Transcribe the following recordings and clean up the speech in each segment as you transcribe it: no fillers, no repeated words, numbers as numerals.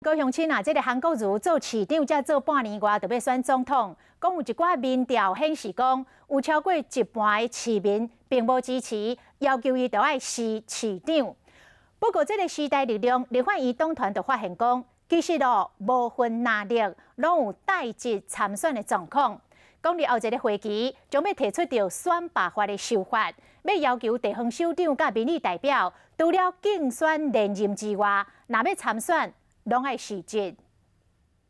高雄市啊，这个韩国瑜做市长才做半年外，就要选总统。讲有一寡民调显示讲，有超过一半的市民并无支持，要求伊就要是市长。不过，这个时代力量立法院党团就发现讲，其实无分哪力，拢有代志参选的状况。讲伫后一个会期，将要提出着选罢法的修法，要要求地方首长甲民意代表，除了竞选连任之外，若要参选，拢爱实质。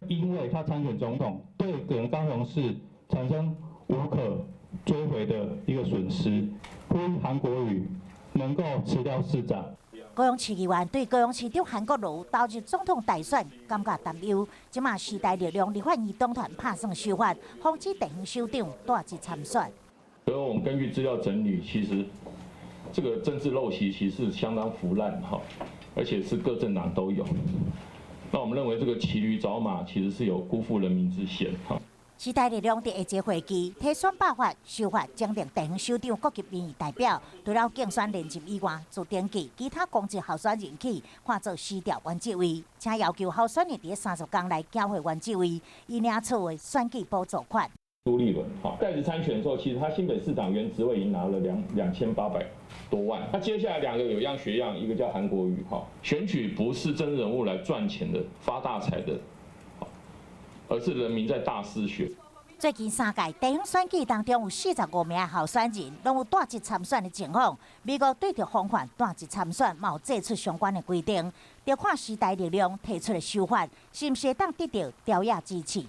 因为他参选总统，对整个高雄市产生无可追回的一个损失。呼吁韩国瑜能够辞掉市长。高雄市议员对高雄市长韩国瑜投入总统大选感觉担忧，即马时代力量立法院党团拍算修法，防止地方首长大旗参选。而我们根据资料整理，其实这个政治陋习其实相当腐烂哈，而且是各政党都有。那我们认为这个骑驴找马其实是有辜负人民之嫌哈。时代力量伫下节会期提选罢法修法，将令地方首长各级民意代表，除了竞选连任以外，自登记其他公职候选人起，换作撕掉原职位，请要求候选人伫30天内缴回原职位，以领取的选举补助款。朱立伦在职参选的时候，其实他新北市长原职位已经拿了2800多万。那接下来两个有样学样，一个叫韩国瑜选举不是真人物来赚钱的、发大财的，而是人民在大失血。最近3届地方选举当中有45名候选人，拢有大旗参选的情况。美国对着防范大旗参选，嘛有制出相关的规定，要看时代力量提出的修法，是毋是当得到朝野支持。